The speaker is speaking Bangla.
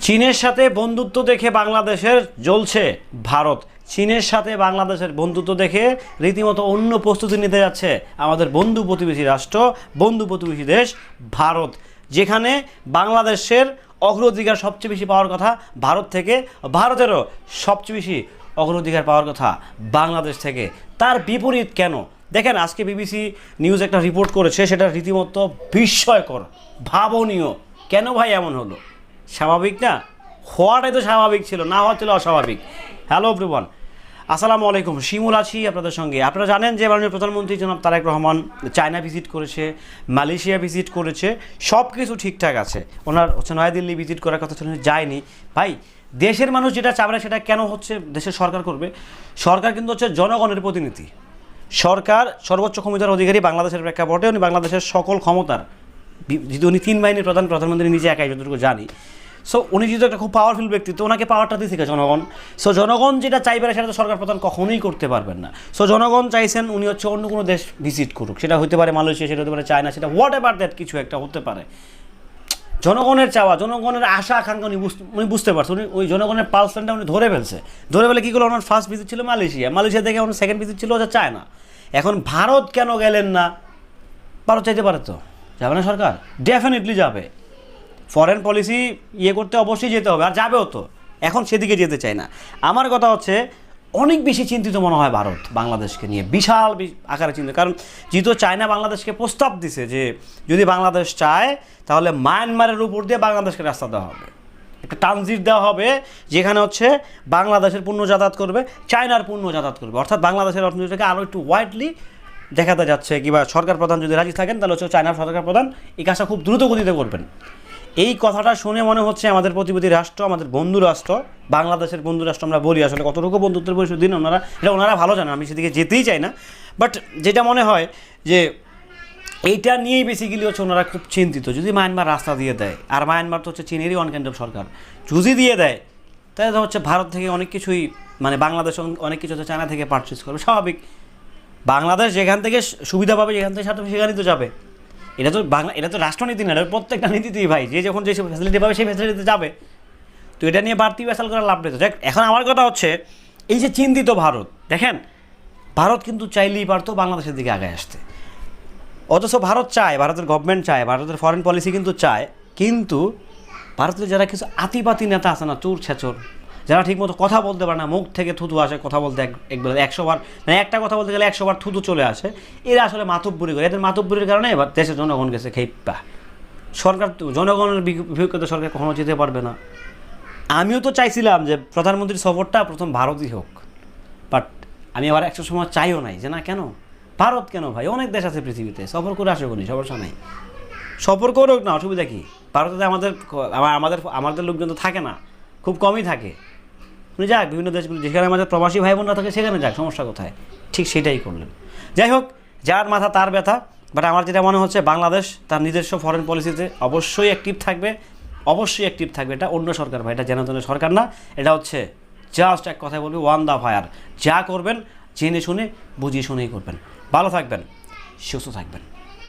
চীনের সাথে বন্ধুত্ব দেখে বাংলাদেশের জ্বলছে ভারত। চীনের সাথে বাংলাদেশের বন্ধুত্ব দেখে রীতিমতো অন্য প্রস্তুতি নিতে যাচ্ছে আমাদের বন্ধু প্রতিবেশী রাষ্ট্র, বন্ধু প্রতিবেশী দেশ ভারত, যেখানে বাংলাদেশের অগ্রাধিকার সবচেয়ে বেশি পাওয়ার কথা ভারত থেকে, ভারতেরও সবচেয়ে বেশি অগ্রাধিকার পাওয়ার কথা বাংলাদেশ থেকে। তার বিপরীত কেন? দেখেন, আজকে বিবিসি নিউজ একটা রিপোর্ট করেছে, সেটা রীতিমতো বিস্ময়কর, ভাবনীয়। কেন ভাই এমন হলো? স্বাভাবিক না? হওয়াটাই তো স্বাভাবিক ছিল, না হওয়া ছিল অস্বাভাবিক। হ্যালো এভরিওয়ান, আসসালামু আলাইকুম। শিমুল আছি আপনাদের সঙ্গে। আপনারা জানেন যে মাননীয় প্রধানমন্ত্রী জনাব তারেক রহমান চায়না ভিজিট করেছে, মালয়েশিয়া ভিজিট করেছে, সব কিছু ঠিকঠাক আছে। ওনার নয়াদিল্লি ভিজিট করার কথা ছিল, যায়নি। ভাই, দেশের মানুষ যেটা চাবে সেটা কেন হচ্ছে দেশের সরকার করবে? সরকার কিন্তু হচ্ছে জনগণের প্রতিনিধি। সরকার সর্বোচ্চ ক্ষমতার অধিকারী বাংলাদেশের প্রেক্ষাপটে। উনি বাংলাদেশের সকল ক্ষমতার, যেহেতু উনি 3 বাহিনীর প্রধানমন্ত্রী নিজে একাই, যতটুকু জানি। সো উনি যেহেতু একটা খুব পাওয়ারফুল ব্যক্তিত্ব, ওনাকে পাওয়ারটা দিয়ে থেকে জনগণ। সো জনগণ যেটা চাইবে সেটা তো সরকার প্রধান কখনোই করতে পারবেন না। সো জনগণ চাইছেন উনি হচ্ছে অন্য কোনো দেশ ভিজিট করুক, সেটা হতে পারে মালয়েশিয়া, সেটা হতে পারে চায়না, সেটা হোয়াট এভার দ্যাট কিছু একটা হতে পারে। জনগণের চাওয়া, জনগণের আশা আকাঙ্ক্ষা উনি বুঝতে পারছেন। উনি ওই জনগণের পালসেনটা উনি ধরে ফেলছে। ধরে ফেলে কী করলো, ওনার ফার্স্ট ভিজিট ছিল মালয়েশিয়া, মালয়েশিয়া থেকে ওনার সেকেন্ড ভিজিট ছিল হচ্ছে চায়না। এখন ভারত কেন গেলেন না? ভারত চাইতে পারে তো, যাবে না সরকার? ডেফিনেটলি যাবে। ফরেন পলিসি করতে অবশ্যই যেতে হবে, আর যাবেও তো। এখন সেদিকে যেতে চায় না। আমার কথা হচ্ছে, অনেক বেশি চিন্তিত মনে হয় ভারত বাংলাদেশকে নিয়ে, বিশাল আকারে চিন্তিত। কারণ যেহেতু চায়না বাংলাদেশকে প্রস্তাব দিছে যে যদি বাংলাদেশ চায় তাহলে মায়ানমারের উপর দিয়ে বাংলাদেশকে রাস্তা দেওয়া হবে, একটা ট্রানজিট দেওয়া হবে, যেখানে হচ্ছে বাংলাদেশের পণ্য যাতায়াত করবে, চায়নার পণ্য যাতায়াত করবে। অর্থাৎ বাংলাদেশের অর্থনীতিটাকে আরও একটু ওয়াইডলি দেখাতে যাচ্ছে। কিংবা সরকার প্রধান যদি রাজি থাকেন তাহলে হচ্ছে চায়নার সরকার প্রধান এই কাজটা খুব দ্রুত গতিতে করবেন। এই কথাটা শুনে মনে হচ্ছে আমাদের প্রতিবেশী রাষ্ট্র, আমাদের বন্ধু রাষ্ট্র, বাংলাদেশের বন্ধু রাষ্ট্র আমরা বলি, আসলে কতটুকু বন্ধুত্বের পরিচয় দিন ওনারা ভালো জানেন, আমি সেদিকে যেতেই চাই না। বাট যেটা মনে হয় যে এইটা নিয়েই বেসিক্যালি হচ্ছে ওনারা খুব চিন্তিত। যদি মায়ানমার রাস্তা দিয়ে দেয়, আর মায়ানমার তো হচ্ছে চীনেরই ওয়ান কাইন্ড অফ সরকার, যদি দিয়ে দেয় তাহলে হচ্ছে ভারত থেকে অনেক কিছুই, মানে বাংলাদেশ অনেক কিছু হচ্ছে চায়না থেকে পারচেস করবে। স্বাভাবিক, বাংলাদেশ যেখান থেকে সুবিধা পাবে, যেখান থেকে সেখানেই তো যাবে। এটা তো রাষ্ট্রনীতি না, এটা প্রত্যেকটা নীতিতেই ভাই, যে যখন যে ফ্যাসিলিটি পাবে সেই ফ্যাসিলিটিতে যাবে। তো এটা নিয়ে বাড়তি বেসাল করার লাভ নেই। তো দেখ, এখন আমার কথা হচ্ছে, এই যে চিন্তিত ভারত, দেখেন ভারত কিন্তু চাইলেই পারতো বাংলাদেশের দিকে আগে আসতে। অথচ ভারত চায়, ভারতের গভর্নমেন্ট চায়, ভারতের ফরেন পলিসি কিন্তু চায়, কিন্তু ভারতের যারা কিছু আতিপাতি নেতা আছে না, চোর ছেচর, যারা ঠিকমতো কথা বলতে পারে না, মুখ থেকে থুতু আসে, কথা বলতে একবার 100 বার, মানে একটা কথা বলতে গেলে 100 বার থুতু চলে আসে, এরা আসলে মাতব্বরি করে। এদের মাতব্বরির কারণে এবার দেশের জনগণ গেছে খেপা। সরকার তো জনগণের বিপক্ষে সরকার কখনো যেতে পারবে না। আমিও তো চাইছিলাম যে প্রধানমন্ত্রীর সফরটা প্রথম ভারতই হোক, বাট আমি আবার একটা সময় চাইও নাই যে না, কেন ভারত, কেন ভাই, অনেক দেশ আছে পৃথিবীতে, সফর করে আসে করি, সমস্যা নাই, সফর করুক না, অসুবিধা কী? ভারতে আমাদের লোকজন তো থাকে না, খুব কমই থাকে। উনি যাক বিভিন্ন দেশগুলো, যেখানে আমাদের প্রবাসী ভাই বোনরা থাকে সেখানে যাক, সমস্যা কোথায়? ঠিক সেটাই করলেন। যাই হোক, যার মাথা তার ব্যথা। বাট আমার যেটা মনে হচ্ছে, বাংলাদেশ তার নিজস্ব ফরেন পলিসিতে অবশ্যই অ্যাক্টিভ থাকবে, অবশ্যই অ্যাক্টিভ থাকবে। এটা অন্য সরকার ভাই, এটা জেনারেলের সরকার না। এটা হচ্ছে জাস্ট এক কথায় বলবি, ওয়ান দ্য ফায়ার। যা করবেন জেনে শুনে বুঝিয়ে শুনেই করবেন। ভালো থাকবেন, সুস্থ থাকবেন।